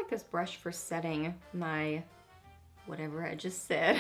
like this brush for setting my whatever I just said.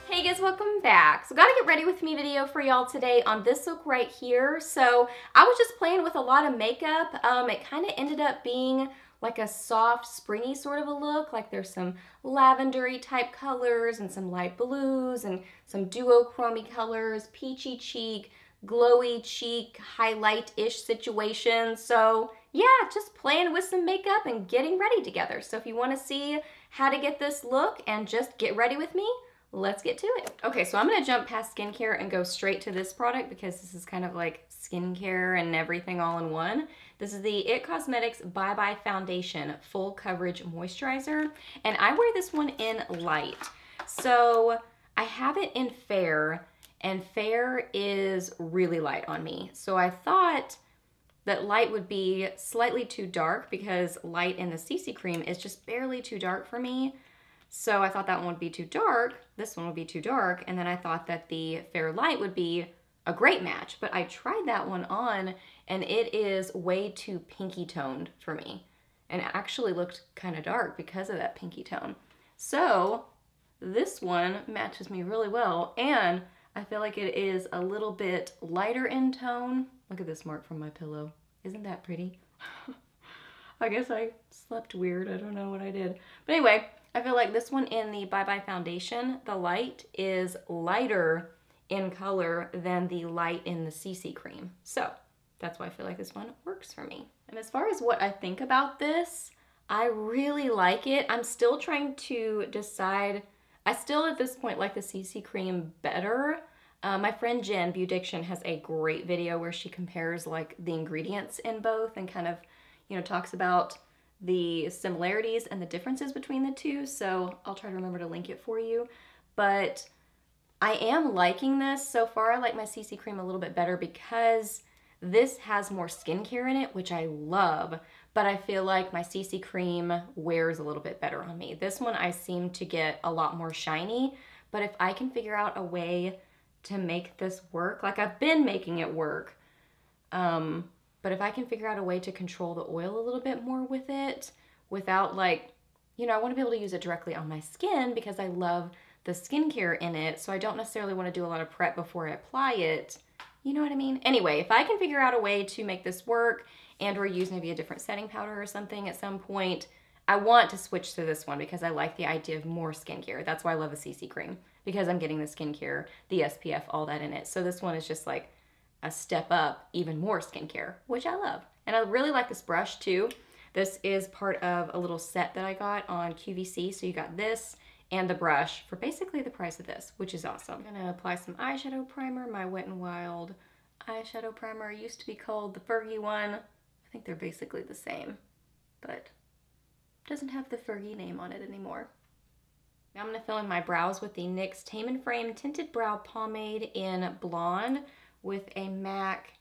Hey guys, welcome back. So gotta get ready with me video for y'all today on this look right here. So I was just playing with a lot of makeup. It kind of ended up being like a soft, springy sort of a look. Like there's some lavendery type colors and some light blues and some duochrome colors, peachy cheek, glowy cheek, highlight-ish situation. So yeah, just playing with some makeup and getting ready together. So if you want to see how to get this look and just get ready with me, let's get to it. Okay, so I'm gonna jump past skincare and go straight to this product because this is kind of like skincare and everything all in one. This is the It Cosmetics Bye Bye Foundation Full Coverage Moisturizer, and I wear this one in light. So I have it in fair, and fair is really light on me. So I thought that light would be slightly too dark because light in the CC cream is just barely too dark for me. So I thought that one would be too dark, this one would be too dark, and then I thought that the Fair Light would be a great match. But I tried that one on, and it is way too pinky toned for me. And it actually looked kind of dark because of that pinky tone. So this one matches me really well, and I feel like it is a little bit lighter in tone. Look at this mark from my pillow. Isn't that pretty? I guess I slept weird. I don't know what I did. But anyway, I feel like this one in the Bye Bye Foundation, the light is lighter in color than the light in the CC cream. So that's why I feel like this one works for me. And as far as what I think about this, I really like it. I'm still trying to decide. I still at this point like the CC cream better. My friend Jen, Beaudiction, has a great video where she compares like the ingredients in both and kind of, you know, talks about the similarities and the differences between the two, so I'll try to remember to link it for you. But I am liking this. So far I like my CC cream a little bit better because this has more skincare in it, which I love, but I feel like my CC cream wears a little bit better on me. This one I seem to get a lot more shiny, but if I can figure out a way to make this work, like I've been making it work, but if I can figure out a way to control the oil a little bit more with it without like, you know, I want to be able to use it directly on my skin because I love the skincare in it. So I don't necessarily want to do a lot of prep before I apply it. You know what I mean? Anyway, if I can figure out a way to make this work and or use maybe a different setting powder or something at some point, I want to switch to this one because I like the idea of more skincare. That's why I love the CC cream, because I'm getting the skincare, the SPF, all that in it. So this one is just like a step up, even more skincare, which I love. And I really like this brush too. This is part of a little set that I got on QVC. So you got this and the brush for basically the price of this, which is awesome. I'm gonna apply some eyeshadow primer. My Wet n Wild eyeshadow primer used to be called the Fergie one. I think they're basically the same, but doesn't have the Fergie name on it anymore. Now I'm gonna fill in my brows with the NYX Tame and Frame Tinted Brow Pomade in Blonde with a MAC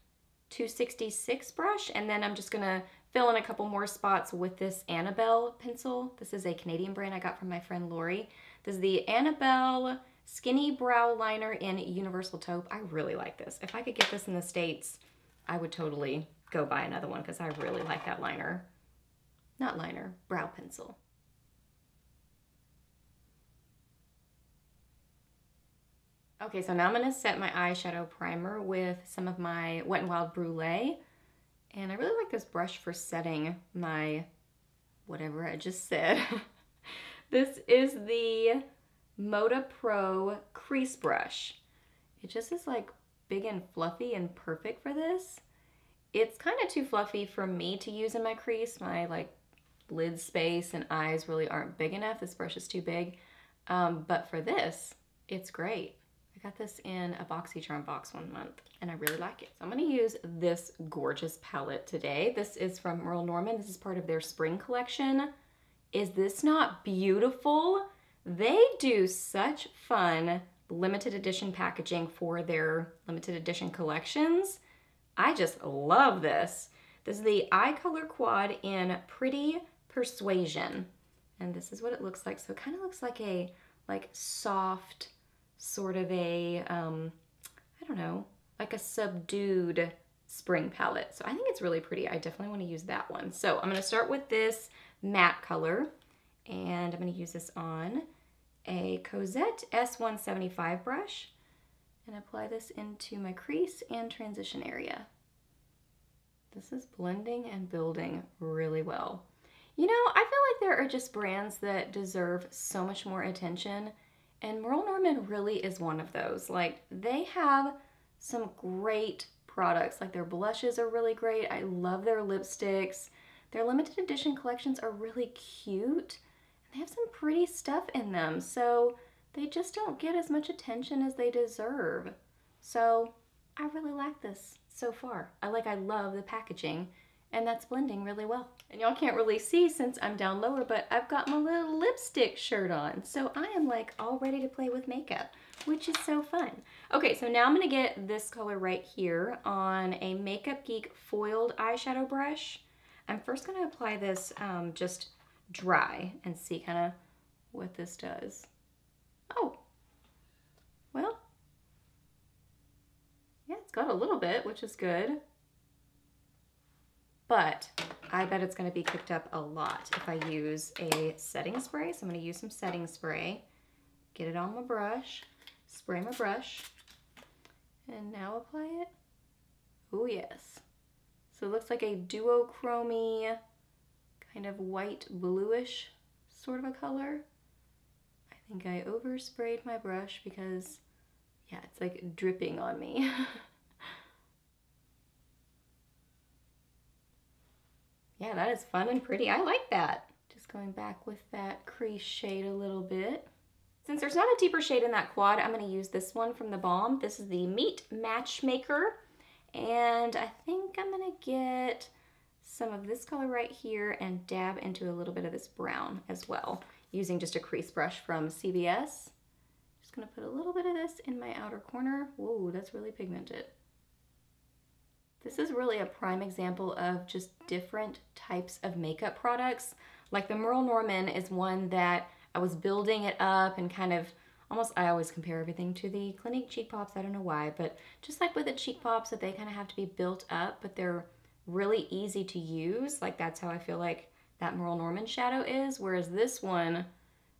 266 brush, and then I'm just gonna fill in a couple more spots with this Annabelle pencil. This is a Canadian brand I got from my friend Lori. This is the Annabelle Skinny Brow Liner in Universal Taupe. I really like this. If I could get this in the States, I would totally go buy another one because I really like that liner. Not liner, brow pencil. Okay, so now I'm gonna set my eyeshadow primer with some of my Wet n Wild Brûlée. And I really like this brush for setting my whatever I just said. This is the Moda Pro Crease Brush. It just is like big and fluffy and perfect for this. It's kind of too fluffy for me to use in my crease. My like lid space and eyes really aren't big enough. This brush is too big. But for this, it's great. I got this in a BoxyCharm box one month and I really like it. So I'm gonna use this gorgeous palette today. This is from Merle Norman. This is part of their spring collection. Is this not beautiful? They do such fun limited edition packaging for their limited edition collections. I just love this. This is the Eye Color Quad in Pretty Persuasion. And this is what it looks like. So it kind of looks like a soft, sort of a, I don't know, like a subdued Spring palette. So I think it's really pretty. I definitely want to use that one. So I'm going to start with this matte color, and I'm going to use this on a Cozette S175 brush and apply this into my crease and transition area. This is blending and building really well. You know, I feel like there are just brands that deserve so much more attention, and Merle Norman really is one of those. Like, they have some great products. Like, their blushes are really great. I love their lipsticks. Their limited edition collections are really cute, and they have some pretty stuff in them. So they just don't get as much attention as they deserve. So I really like this so far. I love the packaging, and that's blending really well. And y'all can't really see since I'm down lower, but I've got my little lipstick shirt on. So I am like all ready to play with makeup, which is so fun. Okay, so now I'm gonna get this color right here on a Makeup Geek foiled eyeshadow brush. I'm first gonna apply this just dry and see kind of what this does. Oh, well, yeah, it's got a little bit, which is good. But I bet it's gonna be kicked up a lot if I use a setting spray. So I'm gonna use some setting spray, get it on my brush, spray my brush, and now apply it. Oh yes. So it looks like a duochrome, kind of white bluish sort of a color. I think I oversprayed my brush because, yeah, it's like dripping on me. Yeah, that is fun and pretty. I like that. Just going back with that crease shade a little bit. Since there's not a deeper shade in that quad, I'm going to use this one from the Balm. This is the Meet Matchmaker. And I think I'm going to get some of this color right here and dab into a little bit of this brown as well, using just a crease brush from CVS. Just going to put a little bit of this in my outer corner. Whoa, that's really pigmented. This is really a prime example of just different types of makeup products. Like the Merle Norman is one that I was building it up and kind of almost, I always compare everything to the Clinique Cheek Pops, I don't know why, but just like with the Cheek Pops that they kind of have to be built up, but they're really easy to use. Like that's how I feel like that Merle Norman shadow is, whereas this one, I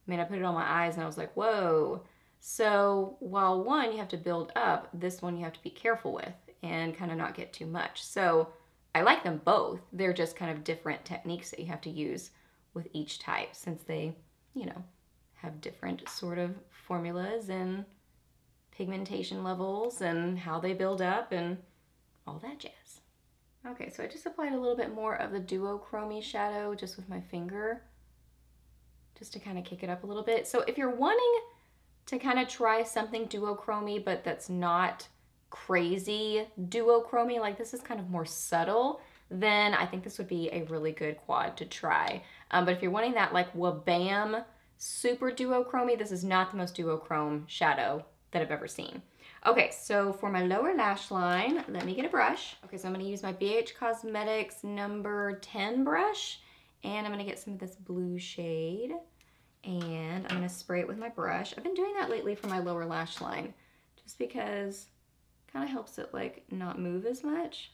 mean, I put it on my eyes and I was like, whoa. So while one you have to build up, this one you have to be careful with and kind of not get too much. So I like them both. They're just kind of different techniques that you have to use with each type, since they, you know, have different sort of formulas and pigmentation levels and how they build up and all that jazz. Okay, so I just applied a little bit more of the duochrome shadow just with my finger, just to kind of kick it up a little bit. So if you're wanting to kind of try something duochrome, but that's not crazy duochrome, like this is kind of more subtle, then I think this would be a really good quad to try. But if you're wanting that like wabam super duochrome, this is not the most duochrome shadow that I've ever seen. Okay, so for my lower lash line, let me get a brush. Okay, so I'm gonna use my BH Cosmetics number 10 brush, and I'm gonna get some of this blue shade, and I'm gonna spray it with my brush. I've been doing that lately for my lower lash line, just because kind of helps it like not move as much.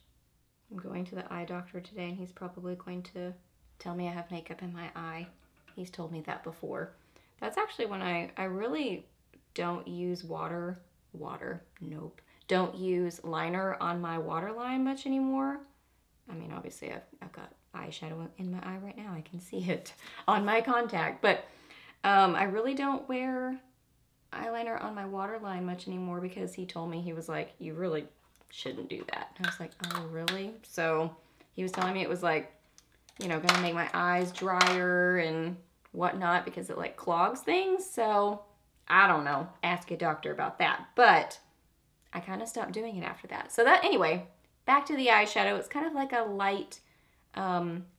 I'm going to the eye doctor today, and he's probably going to tell me I have makeup in my eye. He's told me that before. That's actually when I really don't use don't use liner on my waterline much anymore. I mean, obviously I've got eyeshadow in my eye right now. I can see it on my contact, but I really don't wear eyeliner on my waterline much anymore because he told me, he was like, you really shouldn't do that. And I was like, oh, really? So he was telling me it was like, you know, gonna make my eyes drier and whatnot because it like clogs things. So I don't know, ask a doctor about that. But I kind of stopped doing it after that. So that, anyway, back to the eyeshadow. It's kind of like a light,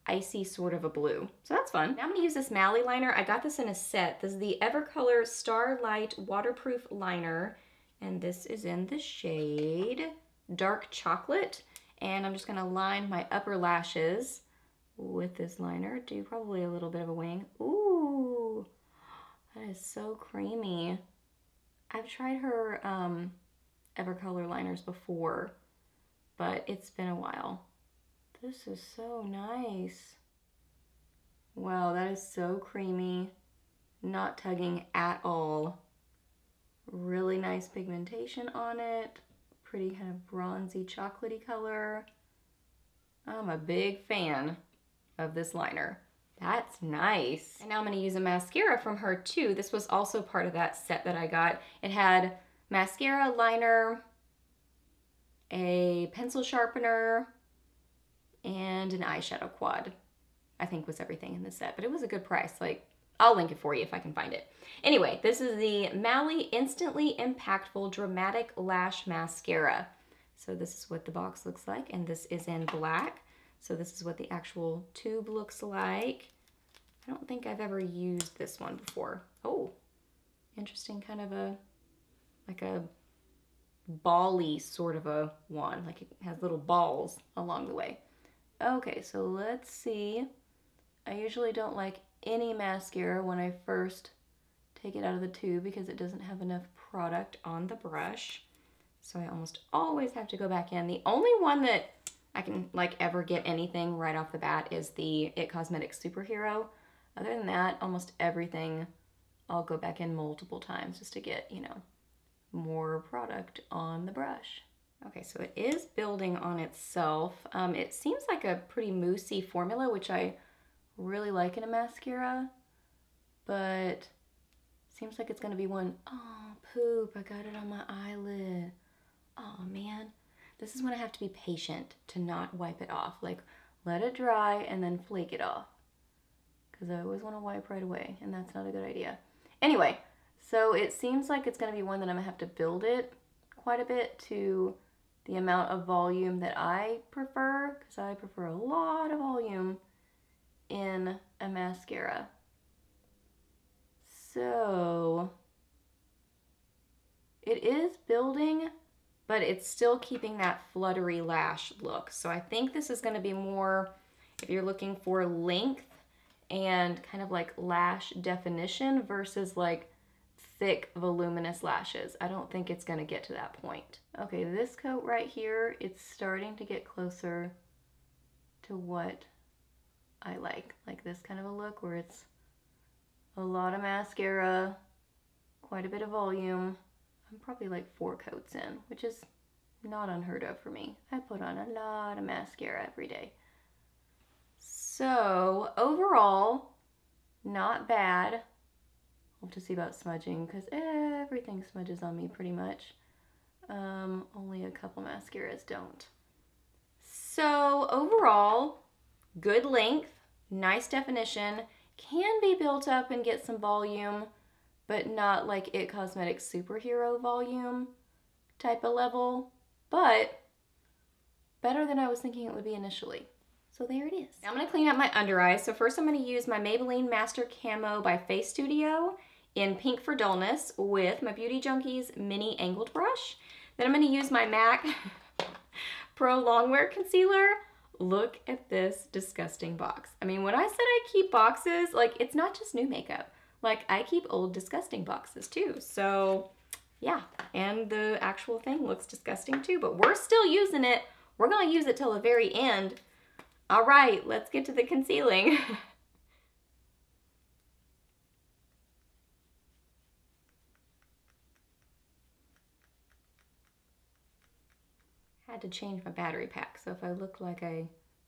icy sort of a blue. So that's fun. Now I'm gonna use this Mally liner. I got this in a set. This is the Evercolor Starlight Waterproof Liner. And this is in the shade Dark Chocolate. And I'm just gonna line my upper lashes with this liner. Do probably a little bit of a wing. Ooh, that is so creamy. I've tried her Evercolor liners before, but it's been a while. This is so nice. Wow, that is so creamy. Not tugging at all. Really nice pigmentation on it. Pretty kind of bronzy chocolatey color. I'm a big fan of this liner. That's nice. And now I'm going to use a mascara from her too. This was also part of that set that I got. It had mascara, liner, a pencil sharpener, and an eyeshadow quad. I think was everything in the set, but it was a good price. Like, I'll link it for you if I can find it. Anyway, this is the Mally Instantly Impactful Dramatic Lash Mascara. So this is what the box looks like, and this is in black. So this is what the actual tube looks like. I don't think I've ever used this one before. Oh, interesting, kind of like a ball-y sort of a one. Like it has little balls along the way. Okay, so let's see. I usually don't like any mascara when I first take it out of the tube because it doesn't have enough product on the brush. So I almost always have to go back in. The only one that I can like ever get anything right off the bat is the It Cosmetics Superhero. Other than that, almost everything I'll go back in multiple times just to get, you know, more product on the brush. Okay, so it is building on itself. It seems like a pretty moussey formula, which I really like in a mascara, but seems like it's gonna be one. Oh, poop, I got it on my eyelid. Oh man, this is when I have to be patient to not wipe it off. Like, let it dry and then flake it off, because I always want to wipe right away, and that's not a good idea. Anyway, so it seems like it's going to be one that I'm going to have to build it quite a bit to the amount of volume that I prefer, because I prefer a lot of volume in a mascara. So it is building, but it's still keeping that fluttery lash look. So I think this is going to be more if you're looking for length and kind of like lash definition versus like thick voluminous lashes. I don't think it's going to get to that point. Okay, this coat right here, it's starting to get closer to what I like this kind of a look where it's a lot of mascara, quite a bit of volume. I'm probably like 4 coats in, which is not unheard of for me. I put on a lot of mascara every day. So overall, not bad. I'll have to see about smudging because everything smudges on me pretty much. Only a couple mascaras don't. So overall, good length, nice definition, can be built up and get some volume, but not like It Cosmetics Superhero volume type of level, but better than I was thinking it would be initially. So there it is. Now I'm going to clean up my under eyes. So first I'm going to use my Maybelline Master Camo by Face Studio in Pink for Dullness with my Beauty Junkees Mini Angled Brush. Then I'm going to use my MAC Pro Longwear Concealer. Look at this disgusting box. I mean, when I said I keep boxes, like, it's not just new makeup. Like, I keep old disgusting boxes too. So yeah, and the actual thing looks disgusting too, but we're still using it. We're going to use it till the very end. All right, let's get to the concealing. Had to change my battery pack, so if I look like I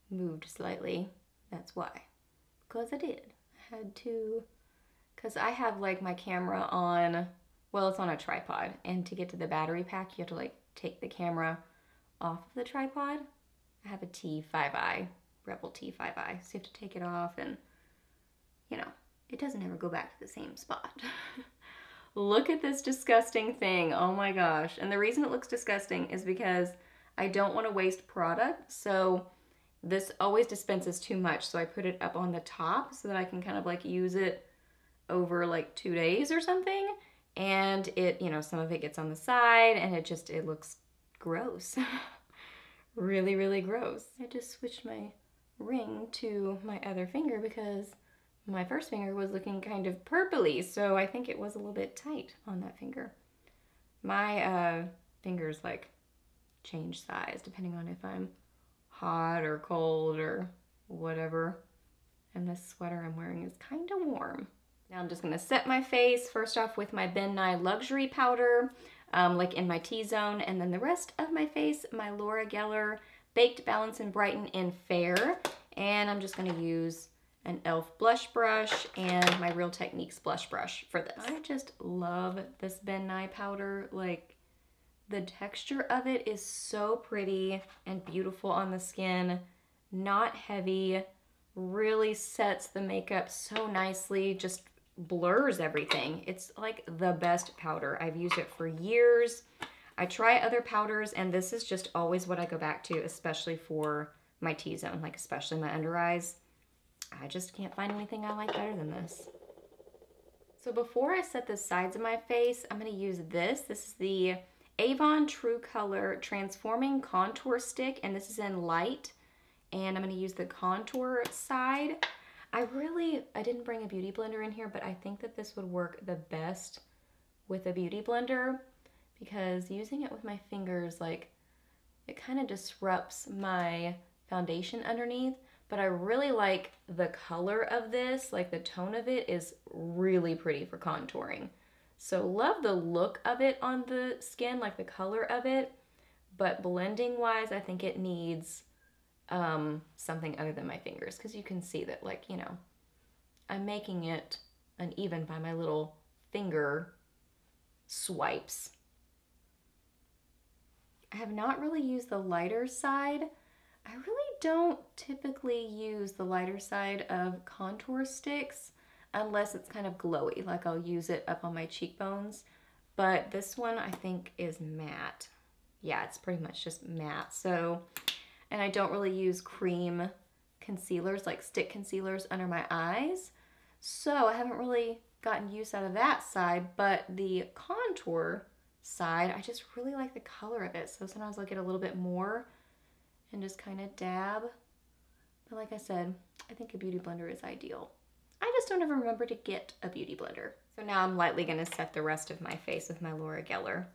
moved slightly, that's why. Because I did. I had to, because I have like my camera on, well, it's on a tripod, and to get to the battery pack, you have to like take the camera off of the tripod. I have a T5i, Rebel T5i, so you have to take it off, and you know, it doesn't ever go back to the same spot. Look at this disgusting thing, oh my gosh. And the reason it looks disgusting is because I don't want to waste product, so this always dispenses too much, so I put it up on the top so that I can kind of like use it over like 2 days or something, and it, you know, some of it gets on the side and it looks gross. Really, really gross. I just switched my ring to my other finger because my first finger was looking kind of purpley, so I think it was a little bit tight on that finger. My finger's like change size depending on if I'm hot or cold or whatever. And this sweater I'm wearing is kind of warm. Now I'm just gonna set my face first off with my Ben Nye Luxury Powder, like in my T-zone, and then the rest of my face, my Laura Geller Baked Balance and Brighten in Fair. And I'm just gonna use an e.l.f. blush brush and my Real Techniques blush brush for this. I just love this Ben Nye powder. Like, the texture of it is so pretty and beautiful on the skin, not heavy, really sets the makeup so nicely, just blurs everything. It's like the best powder. I've used it for years. I try other powders and this is just always what I go back to, especially for my T-zone, like especially my under eyes. I just can't find anything I like better than this. So before I set the sides of my face, I'm going to use this. This is the Avon True Color Transforming Contour Stick, and this is in light. And I'm going to use the contour side. I didn't bring a beauty blender in here, but I think that this would work the best with a beauty blender because using it with my fingers, like, it kind of disrupts my foundation underneath. But I really like the color of this, like the tone of it is really pretty for contouring. So love the look of it on the skin, like the color of it, but blending wise, I think it needs something other than my fingers, because you can see that, like, you know, I'm making it uneven by my little finger swipes. I have not really used the lighter side. I really don't typically use the lighter side of contour sticks unless it's kind of glowy, like I'll use it up on my cheekbones. But this one I think is matte. Yeah, it's pretty much just matte. So, and I don't really use cream concealers, like stick concealers under my eyes. So I haven't really gotten use out of that side, but the contour side, I just really like the color of it. So sometimes I'll get a little bit more and just kind of dab. But like I said, I think a beauty blender is ideal. I just don't ever remember to get a beauty blender. So now I'm lightly gonna set the rest of my face with my Laura Geller.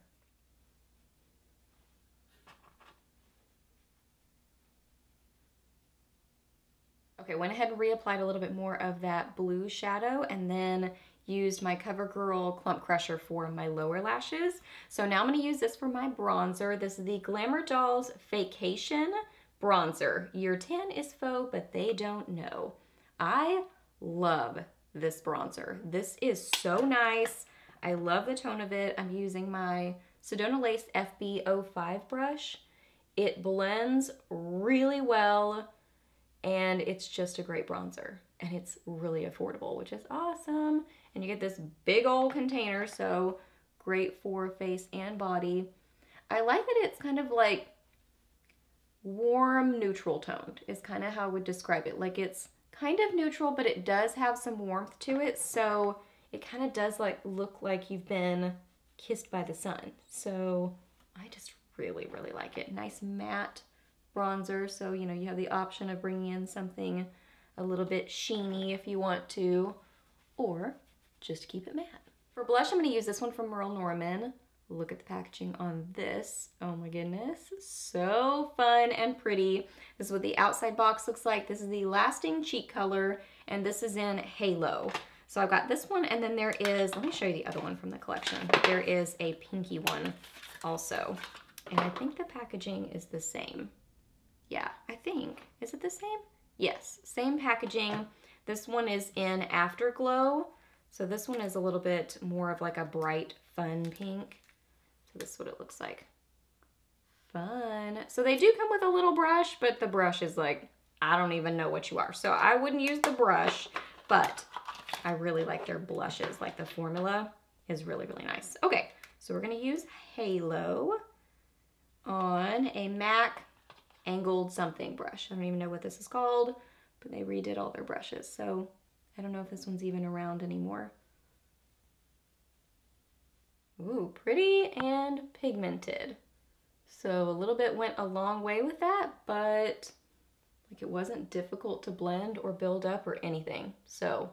Okay, went ahead and reapplied a little bit more of that blue shadow and then used my CoverGirl Clump Crusher for my lower lashes. So now I'm gonna use this for my bronzer. This is the Glamour Dolls Vacation Bronzer. Year 10 is faux, but they don't know. I love this bronzer. This is so nice. I love the tone of it. I'm using my Sedona Lace FB05 brush. It blends really well and it's just a great bronzer. And it's really affordable, which is awesome. And you get this big old container, so great for face and body. I like that it's kind of like warm neutral toned is kind of how I would describe it. Like it's kind of neutral, but it does have some warmth to it, so it kind of does like look like you've been kissed by the sun. So I just really, really like it. Nice matte bronzer, so you know, you have the option of bringing in something a little bit sheeny if you want to, or just keep it matte. For blush, I'm going to use this one from Merle Norman. Look at the packaging on this. Oh my goodness, so fun and pretty. This is what the outside box looks like. This is the Lasting Cheek Color, and this is in Halo. So I've got this one, and then there is, let me show you the other one from the collection. There is a pinky one also, and I think the packaging is the same. Yeah, I think. Is it the same? Yes, same packaging. This one is in Afterglow. So this one is a little bit more of like a bright, fun pink. So this is what it looks like. Fun. So they do come with a little brush, but the brush is like, I don't even know what you are. So I wouldn't use the brush, but I really like their blushes. Like the formula is really, really nice. Okay, so we're gonna use Halo on a MAC angled something brush. I don't even know what this is called, but they redid all their brushes. So I don't know if this one's even around anymore. Ooh, pretty and pigmented. So a little bit went a long way with that, but like it wasn't difficult to blend or build up or anything. So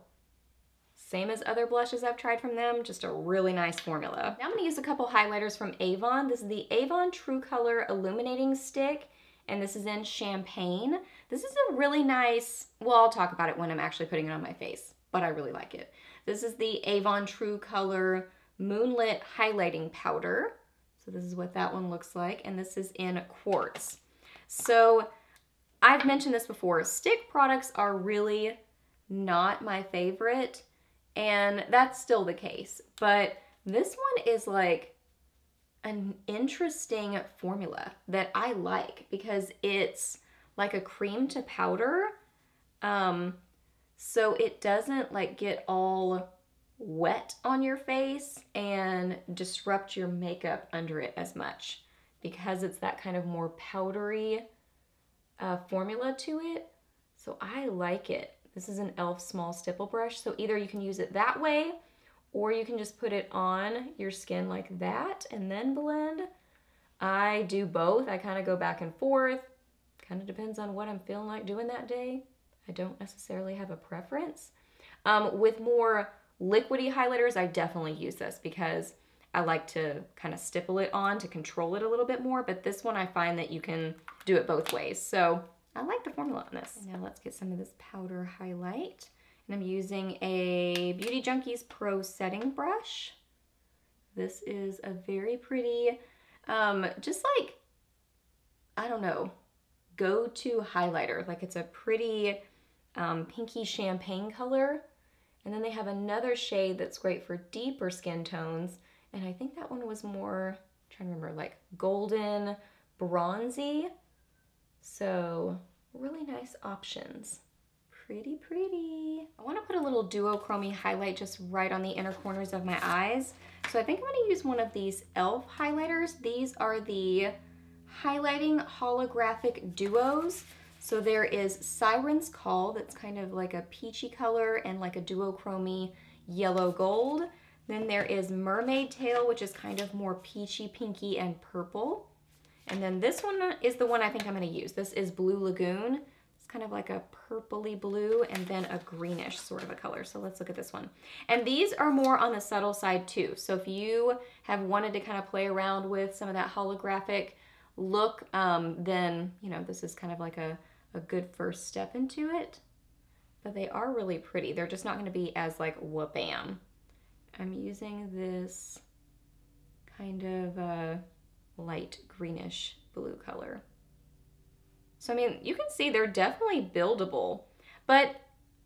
Same as other blushes I've tried from them, just a really nice formula. Now I'm gonna use a couple highlighters from Avon. This is the Avon True Color Illuminating Stick, and this is in Champagne. This is a really nice, well, I'll talk about it when I'm actually putting it on my face, but I really like it. This is the Avon True Color Moonlit Highlighting Powder. So this is what that one looks like, and this is in Quartz. So I've mentioned this before, stick products are really not my favorite, and that's still the case, but this one is like an interesting formula that I like because it's like a cream to powder, so it doesn't like get all wet on your face and disrupt your makeup under it as much because it's that kind of more powdery formula to it. So I like it. This is an e.l.f. small stipple brush, so either you can use it that way or you can just put it on your skin like that and then blend. I do both. I kind of go back and forth. Kind of depends on what I'm feeling like doing that day. I don't necessarily have a preference. With more liquidy highlighters, I definitely use this because I like to kind of stipple it on to control it a little bit more, but this one I find that you can do it both ways. So I like the formula on this. Now let's get some of this powder highlight. And I'm using a Beauty Junkees Pro Setting Brush. This is a very pretty, just like, I don't know, go-to highlighter. Like it's a pretty pinky champagne color. And then they have another shade that's great for deeper skin tones. And I think that one was more, I'm trying to remember, like golden, bronzy. So really nice options. Pretty, pretty. I want to put a little duochrome highlight just right on the inner corners of my eyes. So I think I'm going to use one of these e.l.f. highlighters. These are the Highlighting Holographic Duos. So there is Siren's Call, that's kind of like a peachy color and like a duochrome yellow gold. Then there is Mermaid Tail, which is kind of more peachy, pinky, and purple. And then this one is the one I think I'm going to use. This is Blue Lagoon. It's kind of like a purpley blue and then a greenish sort of a color. So let's look at this one. And these are more on the subtle side too. So if you have wanted to kind of play around with some of that holographic look, then, you know, this is kind of like a good first step into it. But they are really pretty. They're just not going to be as like wha-bam. I'm using this kind of light greenish blue color. So, I mean, you can see they're definitely buildable, but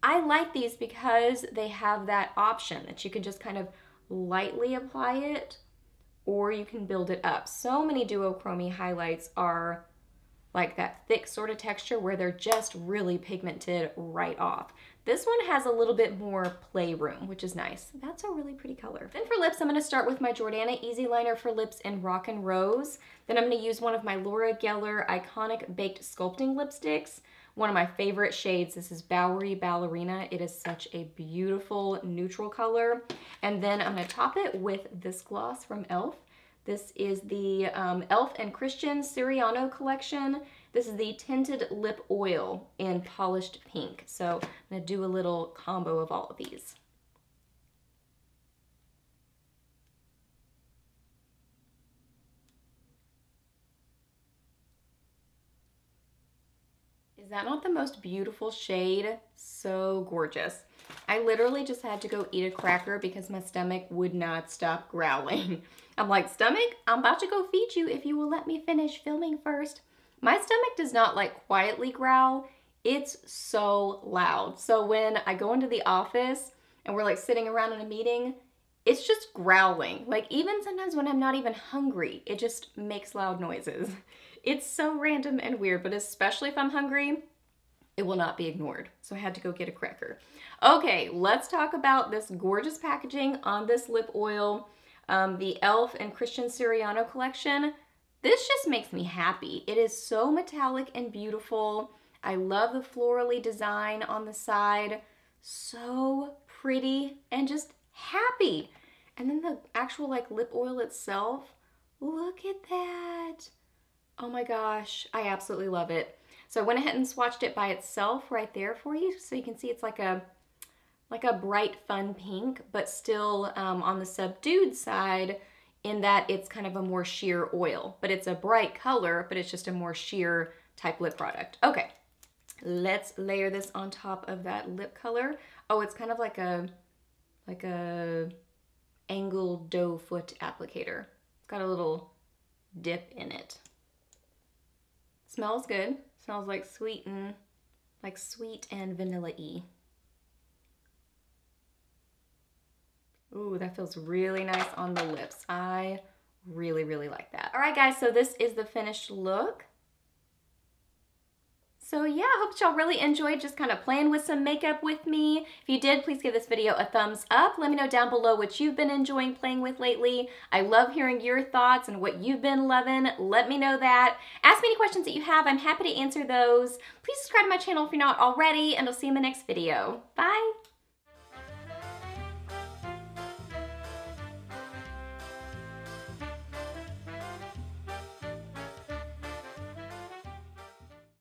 I like these because they have that option that you can just kind of lightly apply it or you can build it up. So many duochrome highlights are like that thick sort of texture where they're just really pigmented right off. This one has a little bit more playroom, which is nice. That's a really pretty color. Then for lips, I'm gonna start with my Jordana Easy Liner for Lips in Rock and Rose. Then I'm gonna use one of my Laura Geller Iconic Baked Sculpting Lipsticks. One of my favorite shades, this is Bowery Ballerina. It is such a beautiful neutral color. And then I'm gonna top it with this gloss from e.l.f. This is the e.l.f. and Christian Siriano collection. This is the Tinted Lip Oil in Polished Pink. So I'm gonna do a little combo of all of these. Is that not the most beautiful shade? So gorgeous. I literally just had to go eat a cracker because my stomach would not stop growling. I'm like, stomach, I'm about to go feed you if you will let me finish filming first. My stomach does not like quietly growl. It's so loud. So when I go into the office and we're like sitting around in a meeting, it's just growling. Like even sometimes when I'm not even hungry, it just makes loud noises. It's so random and weird, but especially if I'm hungry, it will not be ignored. So I had to go get a cracker. Okay, let's talk about this gorgeous packaging on this lip oil, the e.l.f. and Christian Siriano collection. This just makes me happy. It is so metallic and beautiful. I love the florally design on the side. So pretty and just happy. And then the actual like lip oil itself, look at that. Oh my gosh, I absolutely love it. So I went ahead and swatched it by itself right there for you so you can see it's like a like a bright, fun pink, but still on the subdued side in that it's kind of a more sheer oil. But it's a bright color, but it's just a more sheer type lip product. Okay, let's layer this on top of that lip color. Oh, it's kind of like a angled doe foot applicator. It's got a little dip in it. Smells good. Smells like sweet and vanilla-y. Ooh, that feels really nice on the lips. I really, really like that. All right, guys, so this is the finished look. So yeah, I hope y'all really enjoyed just kind of playing with some makeup with me. If you did, please give this video a thumbs up. Let me know down below what you've been enjoying playing with lately. I love hearing your thoughts and what you've been loving. Let me know that. Ask me any questions that you have. I'm happy to answer those. Please subscribe to my channel if you're not already, and I'll see you in the next video. Bye!